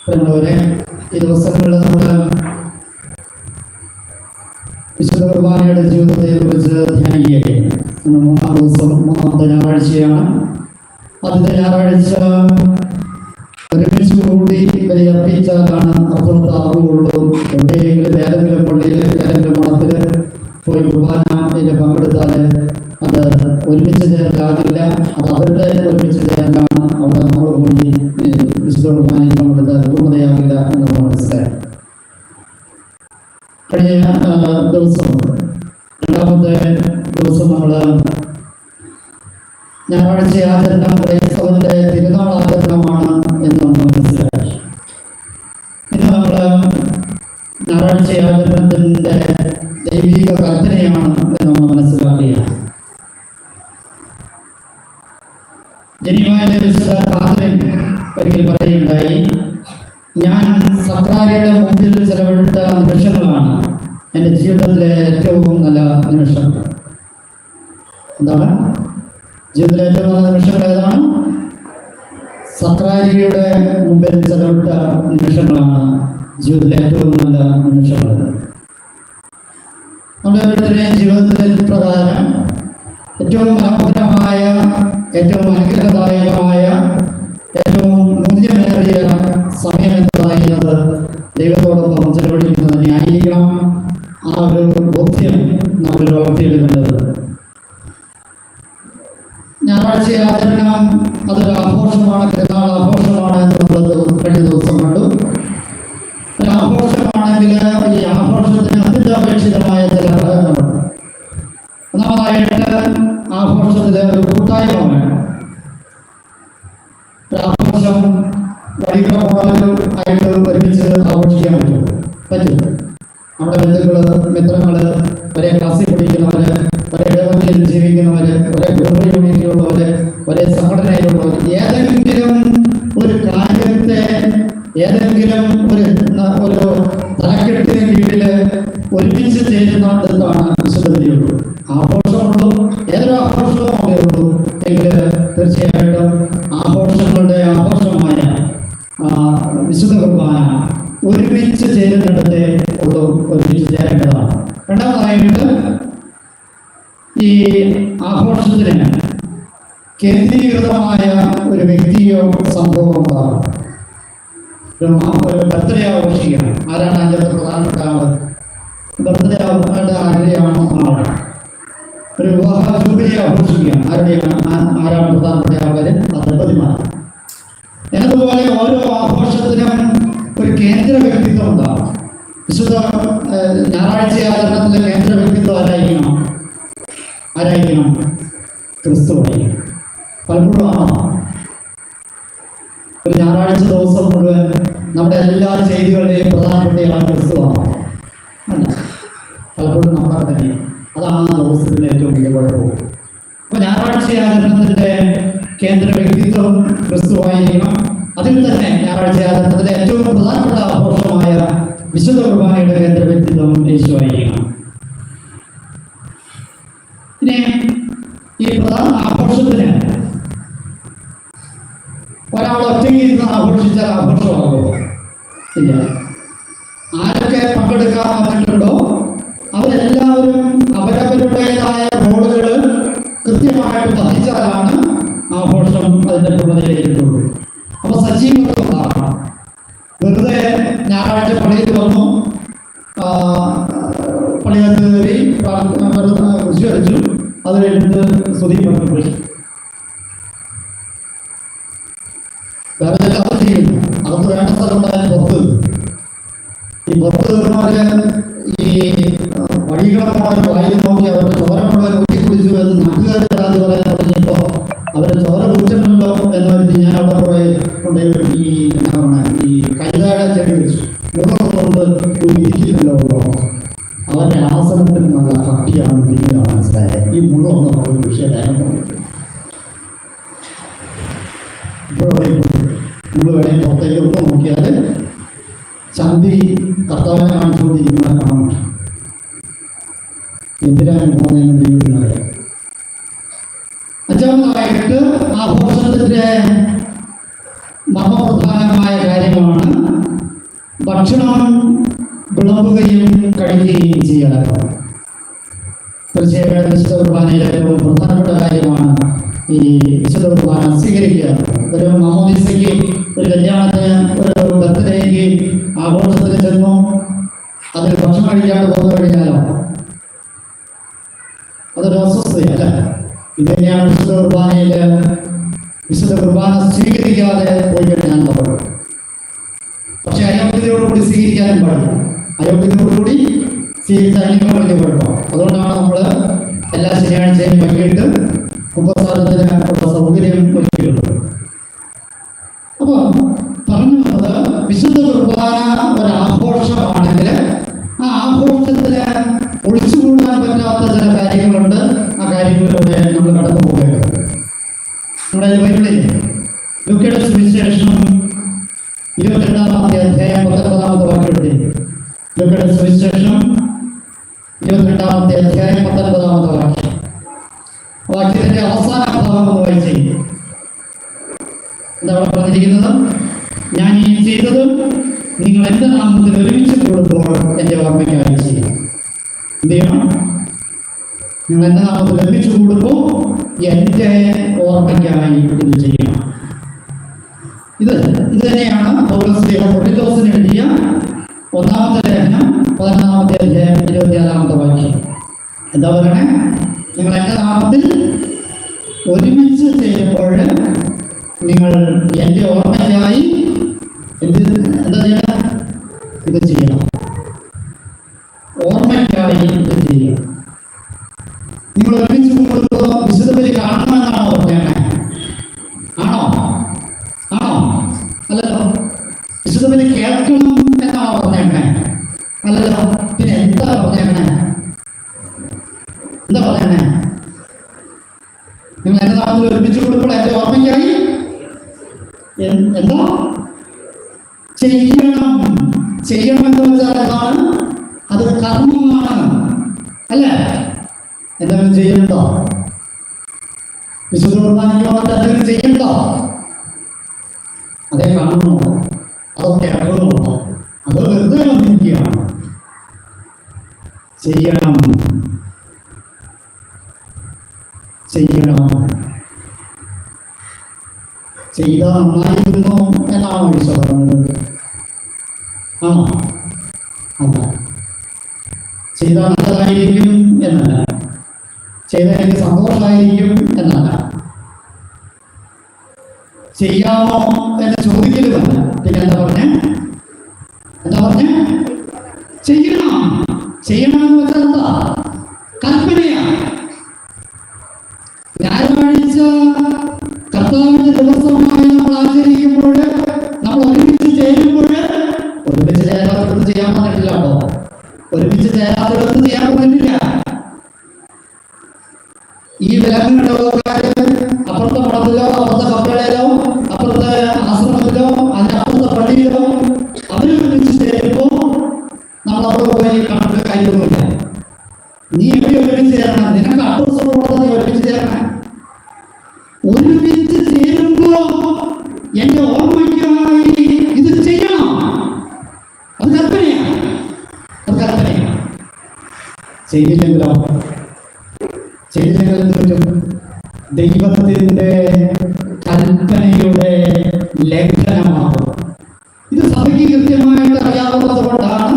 പ്രിയമുള്ളവരെ, ഈ ദിവസങ്ങളിൽ നമ്മൾ വിശുദ്ധ കുർബാനയുടെ ജീവിതത്തെ കുറിച്ച് ധ്യാനിക്കുകയാണ്. മൂന്നാം ദിവസം, മൂന്നാമത്തെ ഞായറാഴ്ചയാണ്. ആദ്യത്തെ ഞായറാഴ്ച ഒരുമിച്ച് കൂടി ബലിയർപ്പിച്ചാലാണ് അർത്ഥവത്താവുകയുള്ളൂ. എവിടെയെങ്കിലും ഏതെങ്കിലും പള്ളിയിൽ ഏതെങ്കിലും മഠത്തിൽ പോയി കുർബാനയിൽ പങ്കെടുത്താൽ അത് ഒരുമിച്ച് ചേർക്കാറില്ല. അത് അവരുടെ ഒരുമിച്ച് ചേർക്കാണ്. അവിടെ നമ്മൾ കൂടി വിശുദ്ധ കുർബാനയിൽ പങ്കെടുത്താൽ പൂർണ്ണതയാകില്ല എന്ന് നമ്മൾ മനസ്സിലായി. കഴിഞ്ഞ ദിവസം, രണ്ടാമത്തെ ദിവസം, നമ്മൾ ഞായറാഴ്ച ആചരണം ക്രൈസ്തവന്റെ തിരുനാൾ ആചരണമാണ് എന്ന് നമ്മൾ മനസ്സിലാക്കി. ഇന്ന് നമ്മൾ ഞായറാഴ്ച ആചരണത്തിൻ്റെ ദൈവിക കൽപ്പനയാണ് എന്ന് നമ്മൾ മനസ്സിലാക്കുകയാണ്. ജനീവയിലെ വിശുദ്ധ കാതറിൻ ഒരിക്കൽ പറയുകയുണ്ടായി, ഞാൻ സക്രാരിയുടെ മുമ്പിൽ ചെലവഴിച്ച നിമിഷങ്ങളാണ് എൻ്റെ ജീവിതത്തിലെ ഏറ്റവും നല്ല നിമിഷങ്ങൾ. എന്താണ് ജീവിതത്തിലെ ഏറ്റവും നല്ല നിമിഷങ്ങൾ? ഏതാണ്? സക്രാരിയുടെ മുമ്പിൽ ചെലവിട്ട നിമിഷങ്ങളാണ് ജീവിതത്തിലെ ഏറ്റവും നല്ല നിമിഷങ്ങൾ. നമ്മുടെ ഓരോരുത്തരുടെയും ജീവിതത്തിലെ പ്രകാരം ഏറ്റവും മനോഹരമായ, ഏറ്റവും അനുഗ്രഹദായകമായ, ഏറ്റവും മൂല്യമേറിയ സമയം എന്ന് പറയുന്നത് ദൈവത്തോടൊപ്പം ചെലവഴിക്കുന്നത് തന്നെയായിരിക്കണം. ആ ഒരു ബോധ്യം നമ്മൾ വളർത്തിയെടുക്കേണ്ടത്. ഞായറാഴ്ച ആചരണം അതൊരു ആഘോഷമാണ്, പെരുന്നാൾ ആഘോഷമാണ് എന്ന് നമ്മൾ കഴിഞ്ഞ ദിവസം കണ്ടു. ഒരു ആഘോഷമാണെങ്കിൽ ഈ ആഘോഷത്തിന് അത്യന്താപേക്ഷിതമായ ചില ഘടകങ്ങളുണ്ട്. ഒന്നാമതായിട്ട് ആഘോഷത്തിലെ ഒരു കൂട്ടായ്മ വേണം. ഒരു ആഘോഷം വൈകിട്ട് ഒരുമിച്ച് ആഘോഷിക്കാൻ പറ്റും. നമ്മുടെ ബന്ധുക്കള്, മിത്രങ്ങള്, ഒരേ ക്ലാസ്സിൽ പഠിക്കുന്നവര്, ഒരേ ഇടവകയിൽ ജീവിക്കുന്നവര്, ഒരേ കുടുംബ യൂണിറ്റിലുള്ളവര്, ഒരേ സംഘടനയിലുള്ളവർ, ഏതെങ്കിലും ഒരു കാര്യത്തെ ഏതെങ്കിലും ഒരു തലക്കെട്ടിന് കീഴിൽ ഒരുമിച്ച് ചേരുന്നതാണ് വിശുദ്ധതയുള്ളൂ. ആഘോഷമുള്ളൂ, ഏതൊരു ആഘോഷവും അവിടെയുള്ളൂ. എങ്കിൽ തീർച്ചയായിട്ടും ആഘോഷങ്ങളുടെ ആഘോഷമായ വിശുദ്ധ കുർബാന ഒരുമിച്ച് ചേരുന്നിടത്തെ ഉള്ളൂ, ഒരുമിച്ച് ചേരേണ്ടതാണ്. രണ്ടാമതായിട്ട് ഈ ആഘോഷത്തിന് കേന്ദ്രീകൃതമായ ഒരു വ്യക്തിയോ സംഭവമോ ഉണ്ടാകും. ഒരു ബർത്ത്ഡേ ആഘോഷിക്കുകയാണ്. ആരാണ് അതിൻ്റെ പ്രധാനപ്പെട്ട ആള്? ബർത്ത്ഡേ ആരുടെയാണോ ആള്? ഒരു വിവാഹ ജൂബിലി ആഘോഷിക്കുകയാണ്. ആരാണ് പ്രധാനപ്പെട്ട ആൾക്കാർ? ദമ്പതിമാർ. എന്നതുപോലെ ഓരോ ആഘോഷത്തിനും ഒരു കേന്ദ്ര വ്യക്തിത്വം ഉണ്ടാകും. വിശുദ്ധ ഞായറാഴ്ച ആചരണത്തിലെ കേന്ദ്ര വ്യക്തിത്വം ആരായിരിക്കണം? ക്രിസ്തുവായിരിക്കണം. പലപ്പോഴും ഒരു ഞായറാഴ്ച ദിവസം മുഴുവൻ നമ്മുടെ എല്ലാ ചെയ്തികളുടെയും പ്രധാനപ്പെട്ട ക്രിസ്തുവാണ്. പലപ്പോഴും നമ്മളെ തന്നെ അതാണ് ആ ദിവസത്തിൻ്റെ ഏറ്റവും വലിയ കുഴപ്പവും. അപ്പോൾ ഞായറാഴ്ച ആചരണത്തിൻ്റെ കേന്ദ്ര വ്യക്തിത്വം ക്രിസ്തുവായിരിക്കണം. അതിൽ തന്നെ ഞായറാഴ്ച ആചരണത്തിലെ ഏറ്റവും പ്രധാനപ്പെട്ട ആഘോഷമായ വിശുദ്ധ കുർബാനയുടെ കേന്ദ്ര വ്യക്തിത്വം യേശുവായിരിക്കണം. പിന്നെ ഈ പ്രധാന ആഘോഷത്തിന് ഒരാൾ ഒറ്റയ്ക്ക് ഇരുന്ന് ആഘോഷിച്ചാൽ ആഘോഷമാകുമോ? ഇല്ല. ആരൊക്കെ പങ്കെടുക്കാൻ വന്നിട്ടുണ്ടോ അവരെല്ലാവരും അവരവരുടേതായ റോളുകൾ കൃത്യമായിട്ട് വഹിച്ചാലാണ് ആഘോഷം അതിൻ്റെ പൂർണ്ണതയിലേക്കുള്ളൂ. അപ്പോൾ സജീവത്വം ഉണ്ടാകണം. വെറുതെ ഞായറാഴ്ച പള്ളിയിൽ വന്നു, പള്ളികത്ത് കയറി കുരിശ് വരച്ചു, അത് കഴിഞ്ഞിട്ട് സ്തുതി പറഞ്ഞു പോയി. വേറെ എല്ലാം അത് ചെയ്യുന്നു. അവർക്ക് വേണ്ട സ്ഥലം ഉണ്ടായാലും പുറത്ത്. ഈ പുറത്ത് തീർന്നവര് ഈ വഴികളെ വായിൽ നോക്കി അവരുടെ ചോരമുള്ള ഊറ്റി കുടിച്ചു എന്ന് നാട്ടുകാർ പരാതി പറയാൻ തുടങ്ങിയപ്പോൾ അവരുടെ ചോര കുടിച്ചിട്ടുണ്ടോ എന്ന് വെച്ച് ഞാൻ അവിടെ കൊണ്ട് ഈ എന്താ പറയുക, ഈ കൈതാഴ ചെടി വെച്ചു മുഖത്തുകൊണ്ട് ഇരിക്കുന്നുണ്ടോ. അവരുടെ ആസനത്തിന് നല്ല കട്ടിയാണ് പിന്നീട് മനസ്സിലായത്. ഈ മുഖമൊന്നും അവർ വിഷയമായിരുന്നു. ഇപ്പോഴേ നമ്മൾ വേണമെങ്കിൽ പുറത്തേക്ക് ഒന്ന് നോക്കിയാൽ ചന്തി കർത്താവിനെ കാണിച്ചുകൊണ്ടിരിക്കുന്ന കാണാൻ. എന്തിനാണ് പോകുന്നതെന്ന് ദൈവത്തിനറിയാം. അഞ്ചാമതായിട്ട് ആഘോഷത്തിൻ്റെ മർമ്മപ്രധാനമായ കാര്യമാണ് ഭക്ഷണം വിളമ്പുകയും കഴിക്കുകയും ചെയ്യാറുണ്ട്. തീർച്ചയായും വിശുദ്ധ കുർബാനയിലെ ഏറ്റവും പ്രധാനപ്പെട്ട കാര്യമാണ് ഈ വിശുദ്ധ കുർബാന സ്വീകരിക്കുക. ഒരു മാമോദിസയ്ക്ക്, ഒരു കല്യാണത്തിന്, ഒരു ബർത്ത്ഡേക്ക്, ആഘോഷത്തിന് ചെന്നു അതിൽ ഭക്ഷണം കഴിക്കാതെ പോന്നു കഴിഞ്ഞാലോ അതൊരു അസ്വസ്ഥയല്ല. ഇത് തന്നെയാണ് വിശുദ്ധ കുർബാനയിൽ വിശുദ്ധ കുർബാന സ്വീകരിക്കാതെ പോയി കഴിഞ്ഞാൽ പാടും. പക്ഷെ അയോഗ്യതയോടുകൂടി സ്വീകരിക്കാനും പാടില്ല. അയോഗ്യതയോടുകൂടി സ്വീകരിച്ചാൽ എനിക്ക് വലിയ കുഴപ്പം. അതുകൊണ്ടാണ് നമ്മൾ എല്ലാ ശനിയാഴ്ചയും വൈകിട്ട് കുമ്പസാരത്തിന് ഉള്ള സൗകര്യം ഒരുക്കിയിട്ടുള്ളത്. അപ്പോൾ പറഞ്ഞു വന്നത്, വിശുദ്ധ കുർബാന ഒരാഘോഷമാണെങ്കിൽ ആ ആഘോഷത്തിന് ഒളിച്ചുകൂടാൻ പറ്റാത്ത ചില കാര്യങ്ങളുണ്ട്. ആ കാര്യങ്ങളിലൂടെ നമ്മൾ കടന്നു പോകേണ്ടത്. നമ്മുടെ ബൈബിളിൽ ലൂക്കയുടെ സുവിശേഷം 22-ാമത്തെ അധ്യായം 19-ാമത്തെ വാക്യത്തിൽ, ലൂക്കയുടെ സുവിശേഷം 22-ാമത്തെ അധ്യായം 19-ാമത്തെ വാക്യം, വാക്യത്തിന്റെ അവസാന ഭാഗം ഒന്ന് വായിച്ചേ. എന്താണ് പറഞ്ഞിരിക്കുന്നത്? ഞാൻ ഈ ചെയ്തത് നിങ്ങൾ എൻ്റെ നാമത്തിൽ ഒരുമിച്ച് കൂടുമ്പോൾ എൻ്റെ ഓർമ്മയ്ക്കായി ചെയ്യണം. എന്ത് ചെയ്യണം? നിങ്ങൾ എൻ്റെ നാമത്തിൽ ഒരുമിച്ച് കൂടുമ്പോൾ എൻ്റെ ഓർമ്മയ്ക്കായി ഇത് ചെയ്യണം. ഇത് തന്നെയാണ് പൗലോസ് കൊരിന്തോസിന് എഴുതിയ 1-ാമത്തെ ലേഖനം 11-ാമത്തെ അധ്യായം 26-ാമത്തെ വാക്യം. എന്താ പറയണേ? നിങ്ങൾ എൻ്റെ നാമത്തിൽ ഒരുമിച്ച് ചെയ്യുമ്പോൾ നിങ്ങൾ എൻ്റെ ഓർമ്മയ്ക്കായി എന്താ ചെയ്യണം? ഇത് ചെയ്യണം. ഓർമ്മയ്ക്കായി ഇത് ചെയ്യണം. നിങ്ങൾ ഒരുമിച്ച് കൂടുമ്പോൾ വിശുദ്ധ ബലി കാണണമെന്നാണോ പറഞ്ഞേ? ആണോ? അല്ലല്ലോ. വിശുദ്ധ ബലി കേൾക്കണം എന്നാണോ പറഞ്ഞേ? അല്ലല്ലോ. പിന്നെ എന്താ പറഞ്ഞേ? നിങ്ങൾ എൻ്റെ നാമത്തിൽ ഒരുമിച്ച് കൂടുമ്പോൾ എൻ്റെ ഓർമ്മയ്ക്കായി എന്താ ചെയ്യണം? എന്ന് വെച്ചാൽ എന്താണ്? അത് കർമ്മമാണ്, അല്ലേ? എന്തെങ്കിലും ചെയ്യണ്ടോ? വിശുദ്ധ കുർബാനയ്ക്ക് വന്നിട്ട് എന്തെങ്കിലും ചെയ്യണ്ടോ? അതേ കാണുന്നു, അതൊക്കെ അറിയുന്നുണ്ടോ? അത് വെറുതെ വന്നിരിക്കുകയാണ്. ചെയ്യണം. ചെയ്താൽ നന്നായിരുന്നു എന്നാണോ വിശ്വാസം? ആണോ? അല്ല. ചെയ്താൽ നല്ലതായിരിക്കും എന്നല്ല, ചെയ്താൽ എനിക്ക് സന്തോഷമായിരിക്കും എന്നല്ല, ചെയ്യാമോ എന്ന് ചോദിക്കലുമല്ല. പിന്നെ എന്താ പറഞ്ഞേ? ചെയ്യണമെന്ന് വെച്ചാൽ എന്താ? കൽപ്പനയാണ്. ഞായറാഴ്ച കർത്താവിന്റെ ദിവസമായി നമ്മൾ ആചരിക്കുമ്പോൾ, നമ്മൾ ഒരുമിച്ച് ചേരുമ്പോൾ, ഒരുമിച്ച് ചേരാത്തടത്ത് ചെയ്യാൻ പറ്റില്ല കേട്ടോ. ഒരുമിച്ച് ചേരാത്തടത്ത് ചെയ്യാൻ പറ്റില്ല. ഈ വിലങ്ങുകളൊക്കെ അപ്പുറത്തെ പടത്തിലോ, അപ്പുറത്തെ കപ്പലയിലോ, അപ്പുറത്തെ ആശ്രമത്തിലോ, അതിനപ്പുറത്തെ പള്ളിയിലോ അവർ ഒരുമിച്ച് ചേരുമ്പോൾ നമ്മൾ അവിടെ പോയി കണ്ടിട്ട് കാര്യമൊന്നുമില്ല. നീ എവിടെ ഒരുമിച്ച് ചേരണം? നിനക്ക് അപ്പുറത്തോടെ നീ ഒരുമിച്ച് ചേരണം. ഒരുമിച്ച് ചേരുമ്പോ എന്റെ ഓർമ്മയ്ക്കായി ഇത് ചെയ്യണം. അത് കൽപ്പനയാണ്. ചെയ്തില്ലെങ്കിലോ ദൈവത്തിന്റെ കൽപ്പനയുടെ ലംഘനമാകും. ഇത് സഭയ്ക്ക് കൃത്യമായിട്ട് അറിയാവുന്നത് കൊണ്ടാണ്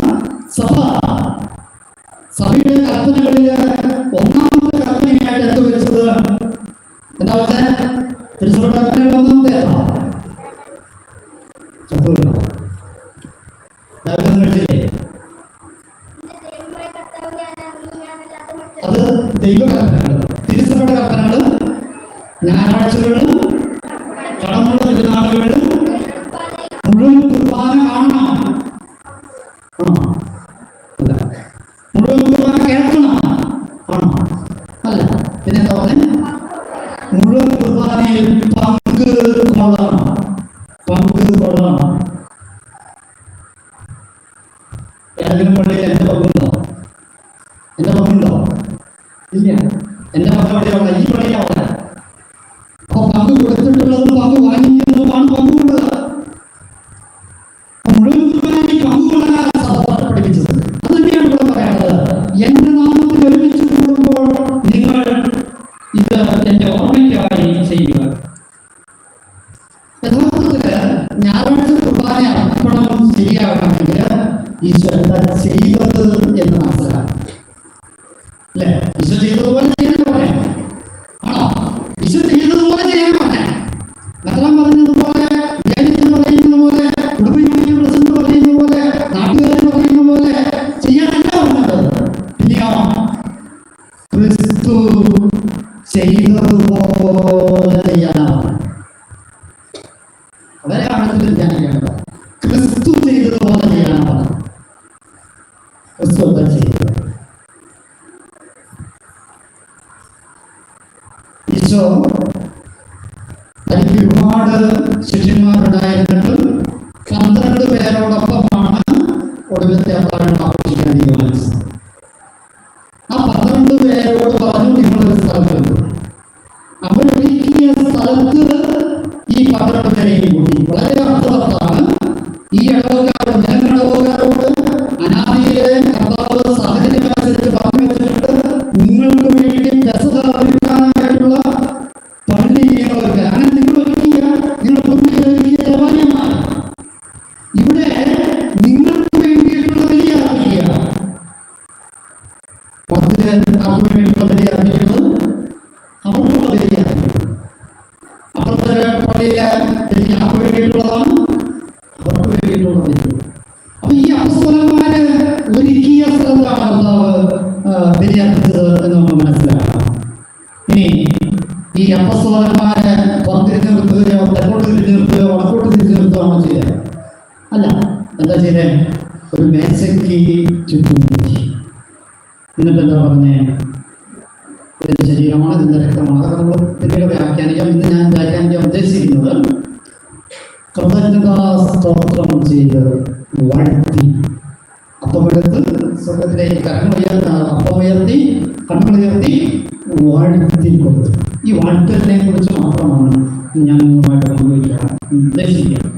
സഭയുടെ കൽപ്പനകളിൽ ഒന്നാമത്തെ കൽപ്പനയായിട്ട് എന്ത് വെച്ചത്? എന്താ വെച്ചാൽ തിരുസഭയുടെ കൽപ്പനകൾ ഒന്നാമത്തെ അത് ദൈവകൽപ്പനകൾ. തിരുസഭയുടെ കൽപ്പനകൾ ഞായറാഴ്ചകളും കടമുള്ള തിരുനാളുകളിലും മുഴുവൻ കുർബാന കാണണം. മുഴുവൻ കുർബാന കേൾക്കണം. ആണോ? അല്ല. പിന്നെന്താ പറഞ്ഞേ? മുഴുവൻ കുർബാനയിൽ പങ്ക് കൊള്ളണം. ഏതെങ്കിലും പള്ളിയിൽ എന്റെ പങ്കുണ്ടോ? ഇല്ല. എന്റെ പങ്ക് എവിടെയുള്ള? ഈ പള്ളിയാവുക. അപ്പൊ പങ്ക് കൊടുത്തിട്ടുള്ളതും പങ്ക് വാങ്ങിക്കുന്നതുമാണ് പങ്ക് കൊടുക്കുക. മുഴുവൻ കുർബാനയിൽ പങ്ക് ശരിയാകണമെങ്കിൽ ഈശോ എന്താ ചെയ്തത് എന്ന് മനസ്സിലാക്കണം. അല്ലേ? ഈശോ ചെയ്തതുപോലെ ചെയ്യാൻ പറയാം. ആണോ? ഈശോ ചെയ്തതുപോലെ ചെയ്യാൻ പറയാം. മെത്രാൻ പറഞ്ഞതുപോലെ, വിചാരിച്ചെന്ന് പറയുന്നത് പോലെ, കുടുംബ യൂണിയൻ പ്രസിഡന്റ് പറയുന്ന പോലെ, നാട്ടുകാർ പറയുന്ന പോലെ ചെയ്യാനല്ല പറഞ്ഞത്. പിന്നെയോ ക്രിസ്തു ചെയ്തതുപോലെ ചെയ്യാനാണ്. വളരെ ആഴത്തിൽ ധ്യാനിക്കേണ്ടത്. ക്രിസ്തു ചെയ്തതുപോലെ ചെയ്യാനാണ്. ക്രിസ്തു എന്താ ചെയ്തത്? ഈശോ തനിക്ക് ഒരുപാട് ശിഷ്യന്മാരുണ്ടായിരുന്നിട്ട് 12 പേരോടൊപ്പമാണ് ഒടുവിലത്തെ അത്താഴം ആഘോഷിക്കാൻ തീരുമാനിച്ചത്. ആ 12 പേരോട് പറഞ്ഞു, നിങ്ങളൊരു സ്ഥലത്തുണ്ട്. അവരൊരുക്കിയ സ്ഥലത്ത് ഈ 12 പേരെയും കൂട്ടി. വളരെ അർത്ഥവത്താണ്. ഈ ഇടവക്കാരോട്, ജനങ്ങളിടവക്കാരോട് അനാദിയിലെ കർത്താവ് സാഹചര്യമനുസരിച്ച് പറഞ്ഞു വെച്ചിട്ട് നിങ്ങൾക്ക് വേണ്ടി പെസഹ ഒരുക്കാനായിട്ടുള്ള പള്ളി നിങ്ങളൊരുക്കുക. അങ്ങനെ നിങ്ങൾ ഒരുക്കിയ, നിങ്ങൾ ഒരുക്കിയ ദേവാലയമാണ്. ഇവിടെ നിങ്ങൾക്ക് വേണ്ടിയിട്ടുള്ള ബലിയാർപ്പിക്കുക. അവർക്ക് വേണ്ടിയിട്ടുള്ള ബലിയാർപ്പിക്കുന്നത് അവർക്കുള്ള ബലിയാർപ്പിക്കുന്നത്. അപ്പുറത്തെ പള്ളിയിലെ ബലി അവർക്ക് വേണ്ടിയിട്ടുള്ളതാണ്, അവർക്ക് വേണ്ടിയിട്ടുള്ള ബലി. അപ്പൊ ഈ അപ്പസ്തലന്മാര് ഒരുക്കിയ സ്ഥലത്താണ് കർത്താവ് ബലിയർപ്പിച്ചത് എന്ന് നമുക്ക് മനസ്സിലാക്കണം. ഇനി ഈ അപ്പസ്തലന്മാരെ പുറത്തിരിഞ്ഞ് നിർത്തുകയോ, തെക്കോട്ട് തിരിഞ്ഞ് നിർത്തുകയോ, വടക്കോട്ട് തിരിഞ്ഞ് നിർത്തുകയാണോ ചെയ്തത്? അല്ല. എന്താ ചെയ്തേ? ഒരു മേശയ്ക്ക് ചുറ്റും കൂടി. എന്നിട്ട് എന്താ പറഞ്ഞേ? ഇതിന്റെ ശരീരമാണ്, ഇതിന്റെ രക്തമാണ്. അതൊക്കെ നമ്മൾ പിന്നീട് വ്യാഖ്യാനിക്കാം. ഇന്ന് ഞാൻ വ്യാഖ്യാനിക്കാൻ ഉദ്ദേശിക്കുന്നത് കൃതജ്ഞതാ സ്തോത്രം ചെയ്ത് വാഴ്ത്തി അപ്പമെടുത്ത് സ്വർഗത്തിലേക്ക് അപ്പമുയർത്തി കണ്ണുയർത്തി വാഴ്ത്തി കൊടുത്തു. ഈ വാഴ്ത്തലിനെ കുറിച്ച് മാത്രമാണ് ഞാൻ നിങ്ങളുമായിട്ട് പങ്കുവയ്ക്കാൻ ഉദ്ദേശിക്കുന്നത്.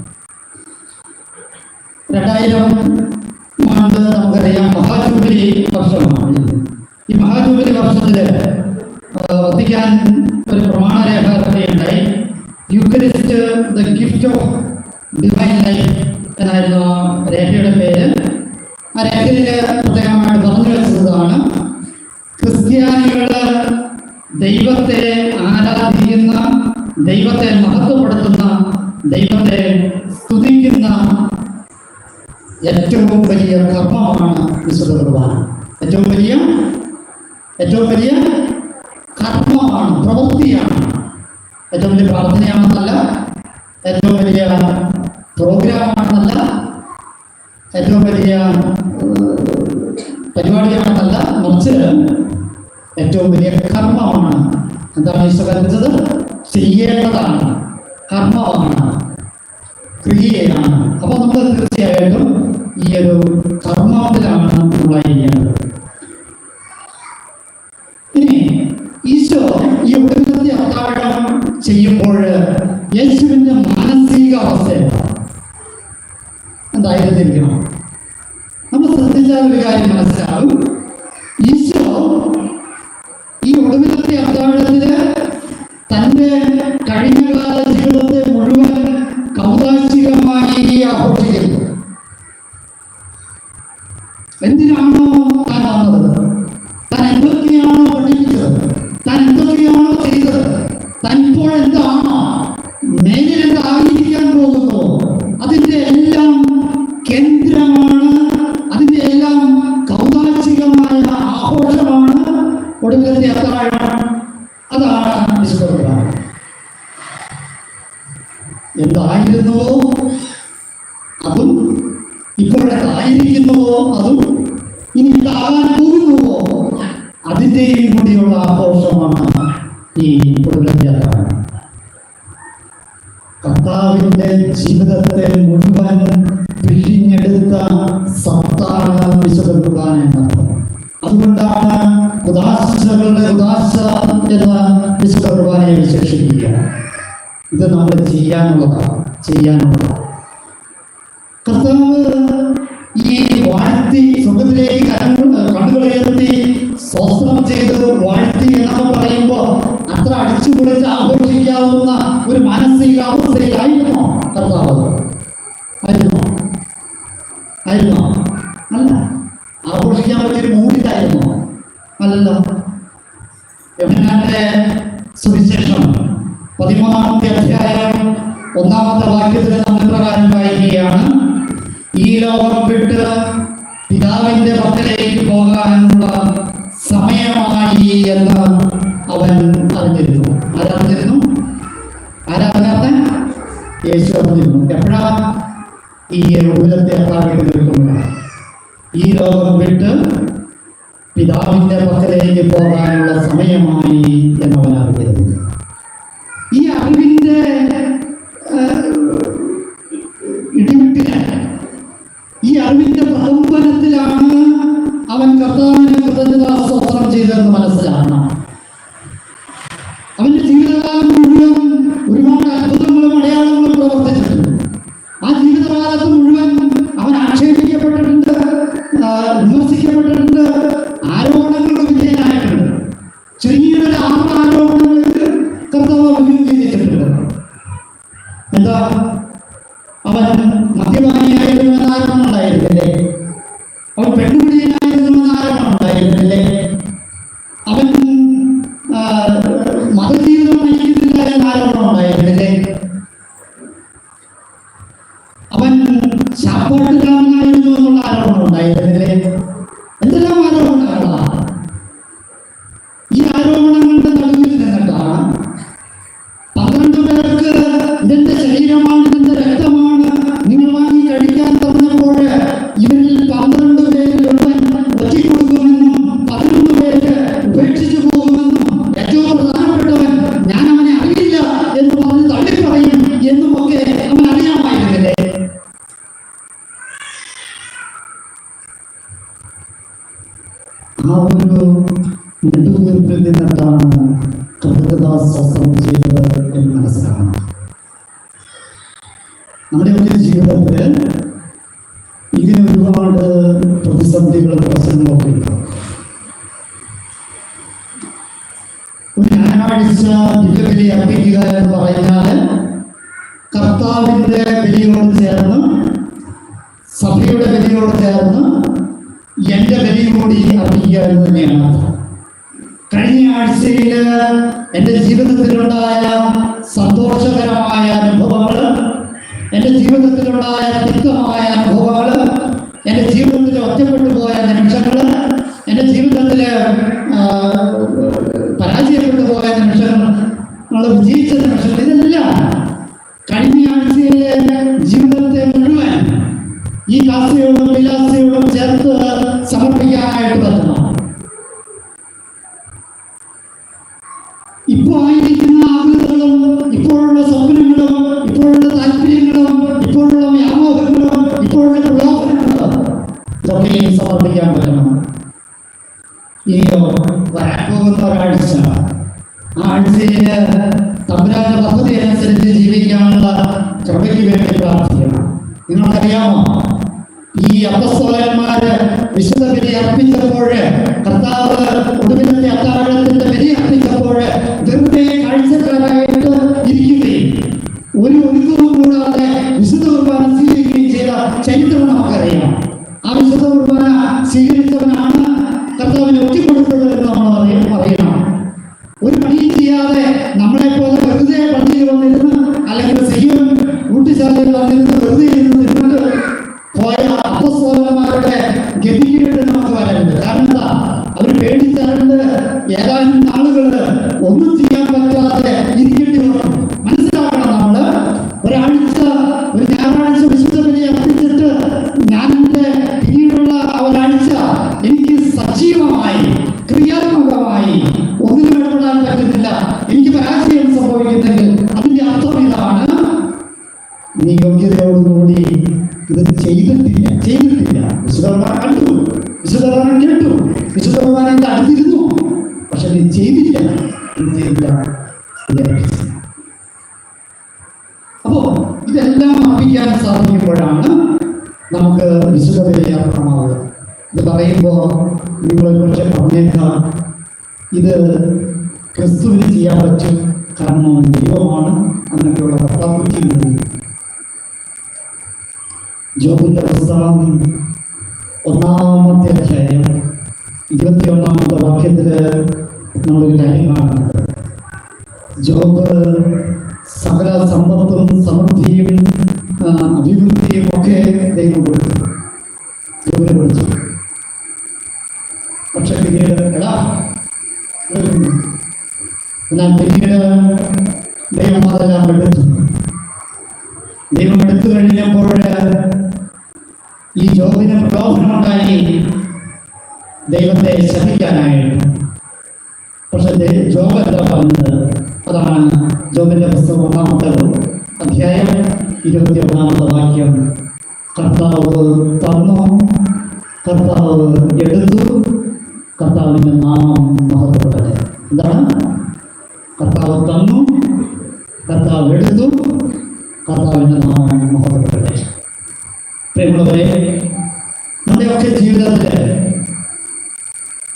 2000 ആണ്ട് നമുക്കറിയാം മഹാജൂബിലി വർഷമാണ്. ഈ മഹാജൂബിലി വർഷത്തില് വത്തിക്കാൻ ഒരു പ്രമാണരേഖ ഉണ്ടായി. Eucharist the gift of divine life എന്നായിരുന്നു രേഖയുടെ പേര്. ആ രേഖയിൽ പ്രത്യേകമായിട്ട് പറഞ്ഞു വെച്ചതാണ് ക്രിസ്ത്യാനികള് ദൈവത്തെ ആരാധിക്കുന്ന, ദൈവത്തെ മഹത്വപ്പെടുത്തുന്ന, ദൈവത്തെ സ്തുതിക്കുന്ന ഏറ്റവും വലിയ കർമ്മമാണ് വിശുദ്ധ കുർബാന. ഏറ്റവും വലിയ കർമ്മമാണ്, പ്രവൃത്തിയാണ്. ഏറ്റവും വലിയ പ്രാർത്ഥനയാണെന്നല്ല, ഏറ്റവും വലിയ പ്രോഗ്രാമാണെന്നല്ല, ഏറ്റവും വലിയ പരിപാടിയാണെന്നല്ല, മറിച്ച് ഏറ്റവും വലിയ കർമ്മമാണ്. എന്താണ് ഈശോ കൽപ്പിച്ചത്? ചെയ്യേണ്ടതാണ്, കർമ്മമാണ്, ക്രിയയാണ്. അപ്പോൾ നമ്മൾ തീർച്ചയായിട്ടും ഈ ഒരു കർമ്മത്തിലാണ് നമ്മളായിരിക്കേണ്ടത്. ഇനി ഈശോ ഈ ഒടുവിലത്തെ അത്താഴം ചെയ്യുമ്പോൾ യേശുവിൻ്റെ മാനസികാവസ്ഥ എന്തായിരുന്നിരിക്കണം? നമ്മൾ ശ്രദ്ധിച്ചാൽ ഒരു കാര്യം മനസ്സിലാവും. ഈശോ ഈ ഒടുവിലത്തെ അത്താഴത്തിന് തൻ്റെ കഴിഞ്ഞകാല ജീവിതത്തെ മുഴുവൻ കൗതാശികമായി ആഘോഷിക്കുന്നു. എന്തിനാണോ താൻ വന്നത്, താൻ എന്തൊക്കെയാണോ പഠിപ്പിച്ചത്, താൻ എന്തൊക്കെയാണോ ചെയ്തത്, താൻ ഇപ്പോൾ എന്താണോ, മേലിൽ എന്തായിരിക്കാൻ പോകുന്നു, അതിൻ്റെ എല്ലാം കേന്ദ്രമാണ്, അതിൻ്റെ എല്ലാം കൗതാശികമായ ആഘോഷമാണ് ഒടുവിലത്തെ അത്താഴം. അതാണ് വിശുദ്ധ കുർബാന. എന്തായിരുന്നുവോ അതും, ഇപ്പോഴെന്തായിരിക്കുന്നുവോ അതും, ഇനി എന്താകാൻ പോകുന്നുവോ അതിൻ്റെയും കൂടിയുള്ള ആഘോഷമാണ് ഈ ഒടുവിലത്തെ അത്താഴം. കർത്താവിൻ്റെ ജീവിതത്തെ മുഴുവൻ പിഴിഞ്ഞെടുത്ത സത്താണ് വിശുദ്ധ കുർബാന എന്നർത്ഥം. അതുകൊണ്ടാണ് ഉദാശകളുടെ ഉദാശ എന്ന വിശുദ്ധ കുർബാനയെ വിശേഷിപ്പിക്കുക. ഇത് നമ്മൾ ചെയ്യാനുള്ളതാണ്. കർത്താവ് ഈ വാഴ്ത്തി സ്വർഗത്തിലേക്ക് കണ്ണുകളുയർത്തി സ്വസ്ത്രം ചെയ്ത് വാഴ്ത്തി എന്നൊക്കെ പറയുമ്പോൾ അത്ര അടിച്ചുപൊളിച്ച് ആഘോഷിക്കാവുന്ന ഒരു മാനസികാവസ്ഥയിലായിരുന്നോ കർത്താവ്? ആയിരുന്നോ? ആയിരുന്നോ? അല്ല. ആഘോഷിക്കാൻ പറ്റിയൊരു മൂഡിലായിരുന്നോ? അല്ലല്ലോ. യോഹന്നാന്റെ സുവിശേഷം 13-ാമത്തെ അധ്യായം 1-ാമത്തെ വാക്യത്തിൽ നാം ഇപ്രകാരം വായിക്കുകയാണ്: ഈ ലോകം വിട്ട് പിതാവിന്റെ പക്കലേക്ക് പോകാനുള്ള സമയമായി എന്ന് അവൻ അറിഞ്ഞിരുന്നു. ആരറിഞ്ഞിരുന്നു? ആരാധന യേശു അറിഞ്ഞിരുന്നു. എപ്പോഴാ? ഈ ഉലത്തെ അത്താഴത്തിൽ നിൽക്കുമ്പോൾ ഈ ലോകം വിട്ട് പിതാവിന്റെ പക്കലേക്ക് പോകാനുള്ള സമയമായി എന്നവൻ അറിഞ്ഞിരുന്നു. ഈ അറിവിന്റെ ഇടിവിട്ടിലാണ്, ഈ അറിവിന്റെ പ്രകമ്പനത്തിലാണ് അവൻ കർത്താവിനെ കൃതജ്ഞതാസ്തോത്രം ചെയ്തതെന്ന് മനസ്സിലാക്കണം. അവന്റെ ജീവിതകാലം മുഴുവൻ ഒരുപാട് അത്ഭുതങ്ങളും അടയാളങ്ങളും പ്രവർത്തിച്ചിട്ടുണ്ട്. ആ ജീവിതകാലത്ത് മുഴുവൻ അവൻ ആക്ഷേപിക്കപ്പെട്ടിട്ടുണ്ട്, വിമർശിക്കപ്പെട്ടിട്ടുണ്ട്, ആരോപണങ്ങളുടെ വിധേയനായിട്ടുണ്ട്. ചുരുങ്ങിയൊരു 6 ആരോപണങ്ങൾക്ക് കർത്താവ് അഭിമുഖീകരിച്ചിട്ടുണ്ട്. എന്താ? അവൻ മദ്യപാനിയായിരുന്നുവെന്ന് ആരോപണം ഉണ്ടായിരുന്നില്ലേ? അവൻ പെണ്ണുപിടിയനായിരുന്നുവെന്ന് ആരോപണം ഉണ്ടായിരുന്നില്ലേ? അവൻ മതജീവിതം നയിക്കുന്നില്ല എന്ന ആരോപണം ഉണ്ടായിരുന്നില്ലേ? അവൻ ശാപ്പാട്ടുകാരനായിരുന്നു എന്നുള്ള ആരോപണം ഉണ്ടായിരുന്നില്ലേ? എന്തെല്ലാം ആരോപണങ്ങളാണ്! ഈ ആരോപണങ്ങളുടെ നടുവിൽ നിന്നിട്ടാണ് 12 പേർക്ക് ഇതെന്റെ ശരീരമാണ്, ഇതെന്റെ രക്തമാണ്, നിങ്ങൾ വാങ്ങി കഴിക്കാൻ പറഞ്ഞപ്പോൾ ഇവരിൽ 12 പേരിൽ ഒരുവൻ ഒറ്റിക്കൊടുക്കുമെന്നും 11 പേര് ഉപേക്ഷിച്ചു പോകുമെന്നും ഏറ്റവും പ്രധാനപ്പെട്ടവൻ ഞാൻ അവനെ അറിയില്ല എന്ന് പറഞ്ഞ് തള്ളിപ്പറയും എന്നുമൊക്കെ അവൻ അറിയാമായിരുന്നില്ലേ? ആ ഒരു നെടുവീർപ്പിൽ നിന്നിട്ടാണ് കൃതജ്ഞതാസ്തോത്രം ചെയ്തത് എന്ന് മനസ്സിലാക്കണം. നമ്മുടെ ഒരു ജീവിതത്തിൽ ഇങ്ങനെ ഒരുപാട് പ്രതിസന്ധികളും പ്രശ്നങ്ങളൊക്കെ ഉണ്ട്. ഒരു ഞായറാഴ്ച ദിവ്യബലി അർപ്പിക്കുക എന്ന് പറഞ്ഞാൽ കർത്താവിൻ്റെ ബലിയോട് ചേർന്ന്, സഭയുടെ ബലിയോട് ചേർന്ന് എൻ്റെ ബലി കൂടി അർപ്പിക്കുക എന്ന് തന്നെയാണ്. കഴിഞ്ഞ ആഴ്ചയിൽ എൻ്റെ ജീവിതത്തിലുണ്ടായ സന്തോഷകരമായ അനുഭവങ്ങൾ, എൻ്റെ ജീവിതത്തിലുണ്ടായ തിക്തമായ അനുഭവങ്ങൾ, എൻ്റെ ജീവിതത്തിൽ ഒറ്റപ്പെട്ടു പോയ നിമിഷങ്ങൾ, എൻ്റെ ജീവിതത്തിൽ പരാജയപ്പെട്ടു പോയ നിമിഷങ്ങൾ, വിജയിച്ച നിമിഷങ്ങൾ, ഇതെല്ലാം കഴിഞ്ഞ ആഴ്ചയിലെ ജീവിതത്തെ മുഴുവൻ ഈ കാസയോടും വിലാസയോടും ചേർത്ത് സമർപ്പിക്കാനായിട്ട് പറ്റണം. ഇപ്പോൾ ആയിരിക്കുന്ന ആഗ്രഹങ്ങളും, ഇപ്പോഴുള്ള സ്വപ്നങ്ങളും, ഇപ്പോഴുള്ള താല്പര്യങ്ങളും, ഇപ്പോഴുള്ള വ്യാമോഹങ്ങളും, ഇപ്പോഴുള്ള പ്രലോഭനങ്ങളും ഇതൊക്കെയും സമർപ്പിക്കാൻ പറ്റണം. ഇനിയോ വരാൻ പോകുന്ന ഒരാഴ്ച, ആ ആഴ്ചയിൽ തമ്പുരാന്റെ പദ്ധതി അനുസരിച്ച് ജീവിക്കാനുള്ള കൃപയ്ക്ക് വേണ്ടി പ്രാർത്ഥിക്കണം. നിങ്ങൾക്കറിയാമോ, ഈ അപ്പസ്തോലന്മാര് വിശുദ്ധ ബലി അർപ്പിച്ചപ്പോൾ, കർത്താവ് ഒടുവിലത്തെ അത്താഴത്തിന്റെ ബലി അർപ്പിച്ചപ്പോൾ വെറുതെ കാഴ്ചക്കാരായിട്ട് ഇരിക്കുകയും ഒരു ഒരുക്കവും കൂടാതെ വിശുദ്ധ കുർബാന സ്വീകരിക്കുകയും ചെയ്ത ചരിത്രം നമുക്കറിയാം. ആ വിശുദ്ധ കുർബാന സ്വീകരിച്ചവനാണ് കർത്താവിനെ ഒറ്റിക്കൊടുത്തത് എന്ന് നമ്മൾ അറിയണം. ഒരു പണിയും ചെയ്യാതെ നമ്മളെ പോലെ വെറുതെ പള്ളിയിൽ വന്നിരുന്ന്, അല്ലെങ്കിൽ സിഹിയും കൂട്ടിച്ചാലിൽ വന്നിരുന്ന് വെറുതെ ഇരുന്നിട്ട് പോയ അപ്പസ്തോലന്മാരുടെ ഗതികേട് നമുക്ക് വരരുത്. കാരണം എന്താ? അവർ പേടിച്ചാണ്ട് ഏതാനും നാളുകൾ ഒന്നും ചെയ്യാൻ പറ്റാതെ ഇരിക്കേണ്ടി വന്നു. മനസ്സിലാക്കണം, നമ്മള് ഒരാഴ്ച, ഒരു ഞായറാഴ്ച വിശുദ്ധ ബലി അർപ്പിച്ചിട്ട് ഞാൻ എൻ്റെ പിന്നീടുള്ള ഒരാഴ്ച എനിക്ക് സജീവമായി, ക്രിയാത്മകമായി ഒന്നിനും ഇടപെടാൻ പറ്റുന്നില്ല, എനിക്ക് പരാജയം സംഭവിക്കുന്നെങ്കിൽ അതിന്റെ അർത്ഥം ഇതാണ്: നീ യോഗ്യതയോടുകൂടി ഇത് ചെയ്തിട്ടില്ല. വിശുദ്ധ കണ്ടു, വിശുദ്ധ കേട്ടു, വിശുദ്ധ അടുത്തിരുന്നു, പക്ഷെ നീ ചെയ്തില്ല. അപ്പോ ഇതെല്ലാം അർപ്പിക്കാൻ സാധിക്കുമ്പോഴാണ് നമുക്ക് വിശുദ്ധ ബലി അർപ്പണമാവുക. ഇത് പറയുമ്പോൾ നിങ്ങൾ പക്ഷെ പറഞ്ഞേക്കാം, ഇത് ക്രിസ്തുവിന് ചെയ്യാൻ പറ്റും, കാരണം ദൈവമാണ്, അങ്ങനെയുള്ള കർത്താവ്. ജോബിന്റെ പുസ്തകം 1-ാമത്തെ അധ്യായം 21-ാമത്തെ വാക്യത്തില് നമ്മളൊരു കാര്യം കാണുന്നുണ്ട്. ജോബ് സകല സമ്പത്തും സമൃദ്ധിയും അഭിവൃദ്ധിയും ഒക്കെ ദൈവം കൊടുത്തു, ജോബിനെ കൊടുത്തു. പക്ഷെ പിന്നീട് എന്നാൽ പിന്നീട് ദൈവം അതെല്ലാം എടുത്തു. ദൈവം എടുത്തു കഴിഞ്ഞപ്പോൾ ഈ ജോബിന് പ്രലോഭനമുണ്ടായി ദൈവത്തെ ശപിക്കാനായിട്ട്. പക്ഷെ ജോബ് എന്താ പറഞ്ഞത്? അതാണ് ജോബിന്റെ പുസ്തകം 1-ാമത്തെ അധ്യായം 21-ാമത്തെ വാക്യം. കർത്താവ് തന്നു, കർത്താവ് എടുത്തു, കർത്താവിന്റെ നാമം മഹത്വപ്പെട്ടത്. എന്താണ്? കർത്താവ് തന്നു, കർത്താവ് എടുത്തു, കർത്താവിന്റെ നാമം മഹത്വപ്പെട്ടത്. പ്രിയമുള്ളവരെ, നമ്മുടെയൊക്കെ ജീവിതത്തിൽ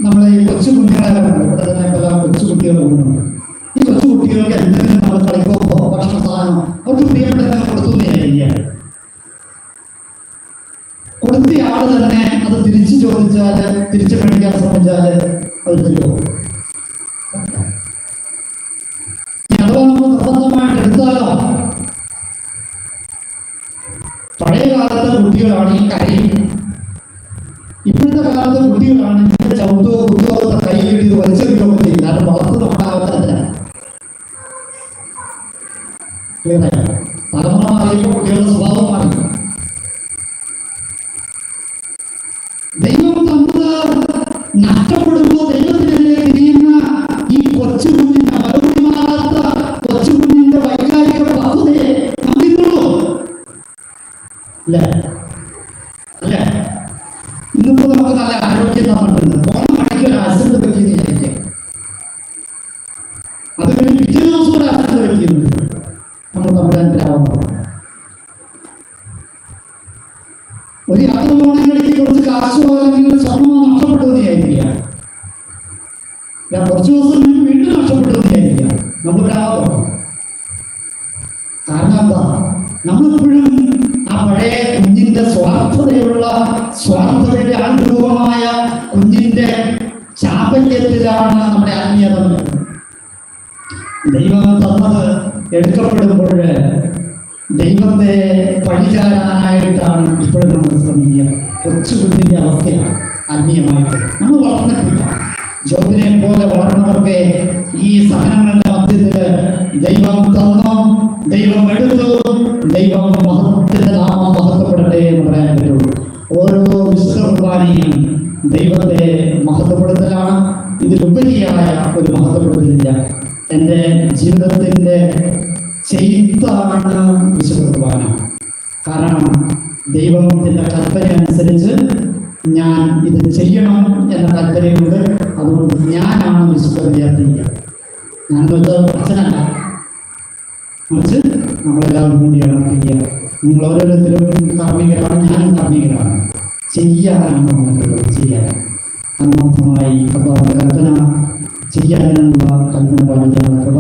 നമ്മളെ ഈ കൊച്ചുകുട്ടികളെ ഇവിടെ തന്നെ പല കൊച്ചുകുട്ടികൾ കൂടുന്നുണ്ട്. ഈ കൊച്ചുകുട്ടികൾക്ക് എന്തെങ്കിലും നമ്മൾ കളിക്കുമ്പോൾ ഭക്ഷണ സാധനം അവർക്ക് പ്രിയപ്പെട്ട കൊടുത്തുകയായിരിക്കുക. കൊടുത്ത ആള് തന്നെ അത് തിരിച്ചു ചോദിച്ചാൽ, തിരിച്ചു മേടിക്കാൻ ശ്രമിച്ചാൽ അത് തരുമോ? അഥവാ നമ്മൾ നിർബന്ധമായിട്ട് എടുത്താലോ? പഴയ കാലത്തെ കുട്ടികളാണ് ഈ കരയും, ഇപ്പോഴത്തെ കാലത്തെ കുട്ടികളാണ് ഇങ്ങനെ ചവിട്ടോ കുത്തോ കൈ കിട്ടി വലിച്ചെടുക്കുകയൊക്കെ ചെയ്യും. കാരണം വളർത്തുന്ന ഉണ്ടാകാത്തല്ല. തലമുറ മാറിയപ്പോൾ കുട്ടികളുടെ സ്വഭാവം മാറി. ദൈവം തന്നത് നഷ്ടപ്പെടുമ്പോൾ ദൈവത്തിനെതിരെ തിരിയുന്ന ഈ കൊച്ചു കുഞ്ഞിന്റെ മറുപടി മാറാത്ത കൊച്ചു കുഞ്ഞിന്റെ വൈകാരിക പക്വതയെ നമുക്കുള്ളൂ അല്ലേ? അല്ലേ? ഇന്നിപ്പോ നമുക്ക് നല്ല ആരോഗ്യം തന്നിട്ടുണ്ട്. പോണ മണിക്ക് ഒരു ആക്സിഡന്റ് പറ്റിയെന്നിരിക്കും, അത് കഴിഞ്ഞ് പിറ്റേ ദിവസം ഒരു ആക്സിഡന്റ് പറ്റിയുന്നുണ്ട്. നമ്മൾ തമ്മിലാവുമ്പോൾ ഒരു യാത്ര പോകണമെങ്കിൽ കുറച്ച് കാശോ അല്ലെങ്കിൽ സ്വർണ്ണമോ നഷ്ടപ്പെട്ടു വിചാരിക്കുക. കുറച്ചു ദിവസം വീണ്ടും നഷ്ടപ്പെട്ടു വിചാരിക്കുക. നമ്മളിവിടാവോ? കാരണം എന്താ? നമ്മളെപ്പോഴും ആ പഴയ കുഞ്ഞിന്റെ സ്വാർത്ഥതയുടെ ആഗ്രഹമായ കുഞ്ഞിന്റെ ചാപല്യത്തിലാണ് നമ്മുടെ ആത്മീയത. ദൈവം തന്നത് എടുക്കപ്പെടുമ്പോൾ ദൈവത്തെ പഴിചാരാനായിട്ടാണ് ഇപ്പോഴും നമ്മൾ ശ്രമിക്കുക. കൊച്ചു കുഞ്ഞിന്റെ അവസ്ഥയാണ് ആത്മീയമായിട്ട് നമ്മൾ വളർന്നിട്ടില്ല. ജോബിനെ പോലെ വളർന്നവർക്ക് ഈ സഹനങ്ങളുടെ മധ്യത്തില് ദൈവം തന്നു, ദൈവം എടുത്തു, ദൈവം മഹത്വത്തിന്റെ നാമം മഹത്വപ്പെടട്ടെ എന്ന് പറയാൻ പറ്റുള്ളൂ. ഓരോ വിശുദ്ധ കുർബാനയും ദൈവത്തെ മഹത്വപ്പെടുത്തലാണ്. ഇതിലുപരിയായ ഒരു മഹത്വപ്പെടുത്തലില്ല. എൻ്റെ ജീവിതത്തിൻ്റെ ചെയ്താണ് വിശുദ്ധ കുർബാന. കാരണം ദൈവത്തിൻ്റെ കൽപ്പന അനുസരിച്ച് ഞാൻ ഇത് ചെയ്യണം എന്ന കൽപ്പനയുണ്ട്. അതുകൊണ്ട് ഞാനാണ് വിശുദ്ധ വിദ്യാർത്ഥിക്കുക. ഞാൻ അച്ഛനല്ല, മറിച്ച് നമ്മളെല്ലാവരും വേണ്ടിയാണ് ചെയ്യുക. നിങ്ങൾ ഓരോരുത്തരും കാർമ്മികരാണ്, ഞാനും കാർമ്മികരാണ്. ചെയ്യാനാണ് നമുക്കുള്ളത്, ചെയ്യാൻ ആത്മാർത്ഥമായി കർത്താവിന്റെ കൽപ്പന ചെയ്യാനുള്ള കൽപ്പന പാലിക്കാനുള്ള കൃപ